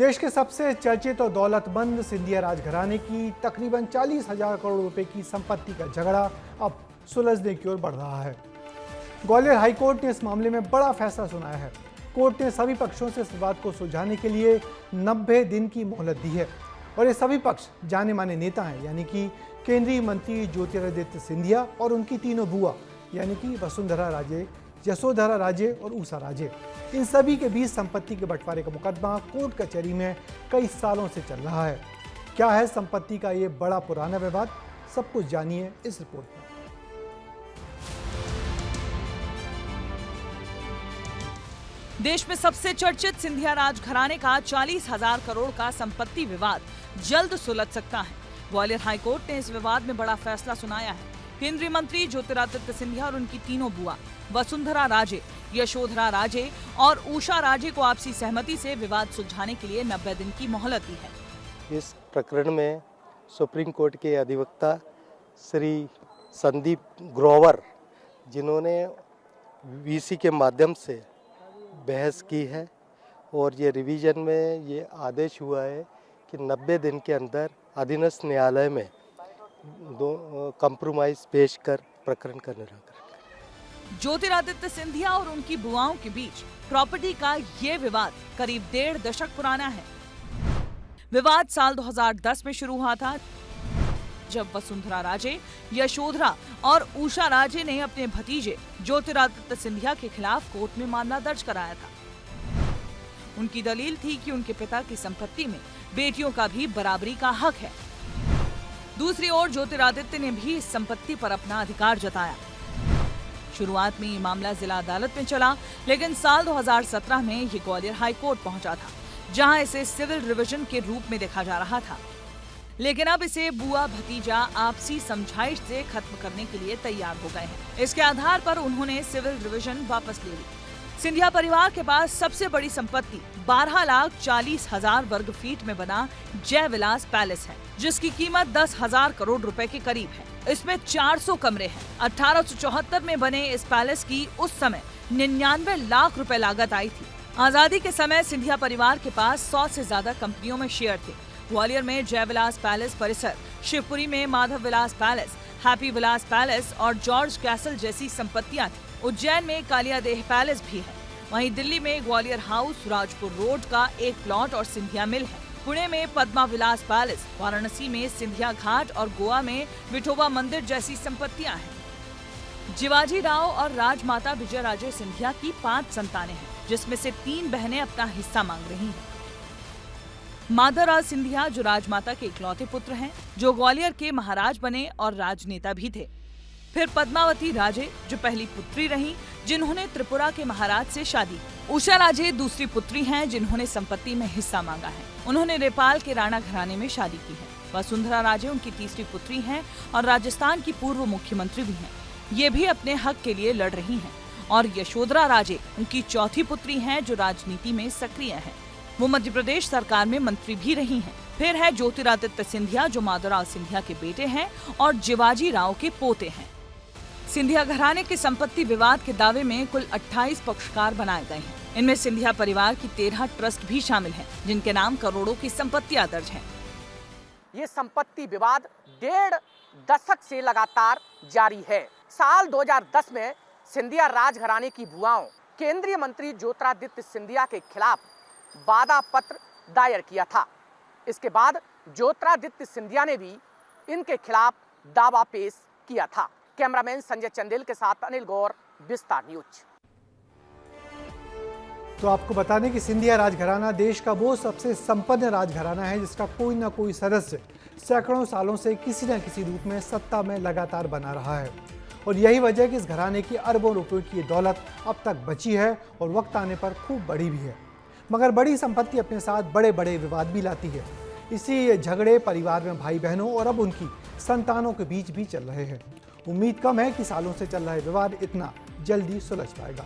देश के सबसे चर्चित और दौलतमंद सिंधिया राजघराने की तकरीबन 40,000 करोड़ रुपए की संपत्ति का झगड़ा अब सुलझने की ओर बढ़ रहा है। ग्वालियर हाईकोर्ट ने इस मामले में बड़ा फैसला सुनाया है। कोर्ट ने सभी पक्षों से इस विवाद को सुलझाने के लिए 90 दिन की मोहलत दी है और ये सभी पक्ष जाने माने नेता हैं, यानी कि केंद्रीय मंत्री ज्योतिरादित्य सिंधिया और उनकी तीनों बुआ यानी कि वसुंधरा राजे, यशोधरा राजे और उषा राजे। इन सभी के बीच संपत्ति के बंटवारे का मुकदमा कोर्ट कचहरी में कई सालों से चल रहा है। क्या है संपत्ति का ये बड़ा पुराना विवाद, सब कुछ जानिए इस रिपोर्ट में। देश में सबसे चर्चित सिंधिया राजघराने का 40,000 करोड़ का संपत्ति विवाद जल्द सुलझ सकता है। ग्वालियर हाईकोर्ट ने इस विवाद में बड़ा फैसला सुनाया है। केंद्रीय मंत्री ज्योतिरादित्य सिंधिया और उनकी तीनों बुआ वसुंधरा राजे, यशोधरा राजे और उषा राजे को आपसी सहमति से विवाद सुलझाने के लिए 90 दिन की मोहलत दी है। इस प्रकरण में सुप्रीम कोर्ट के अधिवक्ता श्री संदीप ग्रोवर, जिन्होंने वीसी के माध्यम से बहस की है और ये रिवीजन में ये आदेश हुआ है कि 90 दिन के अंदर अधीनस्थ न्यायालय में कंप्रोमाइज पेश कर प्रकरण का निराकरण। ज्योतिरादित्य सिंधिया और उनकी बुआओं के बीच प्रॉपर्टी का ये विवाद करीब 1.5 दशक पुराना है। विवाद साल 2010 में शुरू हुआ था, जब वसुंधरा राजे, यशोधरा और उषा राजे ने अपने भतीजे ज्योतिरादित्य सिंधिया के खिलाफ कोर्ट में मामला दर्ज कराया था। उनकी दलील थी कि उनके पिता की संपत्ति में बेटियों का भी बराबरी का हक है। दूसरी ओर ज्योतिरादित्य ने भी इस संपत्ति पर अपना अधिकार जताया। शुरुआत में ये मामला जिला अदालत में चला, लेकिन साल 2017 में ये ग्वालियर हाई कोर्ट पहुंचा था, जहां इसे सिविल रिवीजन के रूप में देखा जा रहा था। लेकिन अब इसे बुआ भतीजा आपसी समझाइश से खत्म करने के लिए तैयार हो गए हैं। इसके आधार पर उन्होंने सिविल रिवीजन वापस ले ली। सिंधिया परिवार के पास सबसे बड़ी संपत्ति 12,40,000 वर्ग फीट में बना जय विलास पैलेस है, जिसकी कीमत 10,000 करोड़ रुपए के करीब है। इसमें 400 कमरे हैं। 1874 में बने इस पैलेस की उस समय 99 लाख रुपए लागत आई थी। आजादी के समय सिंधिया परिवार के पास 100 से ज्यादा कंपनियों में शेयर थे। ग्वालियर में जय विलास पैलेस परिसर, शिवपुरी में माधव विलास पैलेस, हैप्पी विलास पैलेस और जॉर्ज कैसल जैसी संपत्तियां थी। उज्जैन में कालियादेह पैलेस भी है। वहीं दिल्ली में ग्वालियर हाउस, राजपुर रोड का एक प्लॉट और सिंधिया मिल है। पुणे में पद्मा विलास पैलेस, वाराणसी में सिंधिया घाट और गोवा में विठोबा मंदिर जैसी संपत्तियां हैं। जिवाजी राव और राजमाता विजयराजे सिंधिया की 5 संतानें हैं, जिसमें से 3 बहनें अपना हिस्सा मांग रही हैं। माधवराव सिंधिया जो राजमाता के इकलौते पुत्र हैं, जो ग्वालियर के महाराज बने और राजनेता भी थे। फिर पद्मावती राजे जो पहली पुत्री रहीं, जिन्होंने त्रिपुरा के महाराज से शादी की। उषा राजे दूसरी पुत्री हैं, जिन्होंने संपत्ति में हिस्सा मांगा है। उन्होंने नेपाल के राणा घराने में शादी की है। वसुंधरा राजे उनकी तीसरी पुत्री हैं और राजस्थान की पूर्व मुख्यमंत्री भी हैं। ये भी अपने हक के लिए लड़ रही हैं। और यशोधरा राजे उनकी चौथी पुत्री हैं, जो राजनीति में सक्रिय हैं। वो मध्य प्रदेश सरकार में मंत्री भी रही हैं। फिर है ज्योतिरादित्य सिंधिया, जो माधवराव सिंधिया के बेटे हैं और जिवाजी राव के पोते हैं। सिंधिया घराने के संपत्ति विवाद के दावे में कुल 28 पक्षकार बनाए गए हैं। इनमें सिंधिया परिवार की 13 ट्रस्ट भी शामिल हैं, जिनके नाम करोड़ों की संपत्तियां दर्ज हैं। ये संपत्ति विवाद 1.5 दशक से लगातार जारी है। साल 2010 में सिंधिया राजघराने की बुआओं केंद्रीय मंत्री ज्योतिरादित्य सिंधिया के खिलाफ वादा पत्र दायर किया था। इसके बाद ज्योतिरादित्य सिंधिया ने भी इनके खिलाफ दावा पेश किया था। कैमरामैन संजय चंदेल के साथ अनिल गौर, विस्तार न्यूज। तो आपको बता दें कि सिंधिया राजघराना देश का वो सबसे संपन्न राजघराना है, जिसका कोई ना कोई सदस्य सैकड़ों सालों से किसी न किसी रूप में सत्ता में लगातार बना रहा है। और यही वजह है कि इस घराने की अरबों रुपयों की दौलत अब तक बची है और वक्त आने पर खूब बढ़ी भी है। मगर बड़ी संपत्ति अपने साथ बड़े बड़े विवाद भी लाती है। इसी झगड़े परिवार में भाई बहनों और अब उनकी संतानों के बीच भी चल रहे हैं। उम्मीद कम है कि सालों से चल रहा विवाद इतना जल्दी सुलझ पाएगा।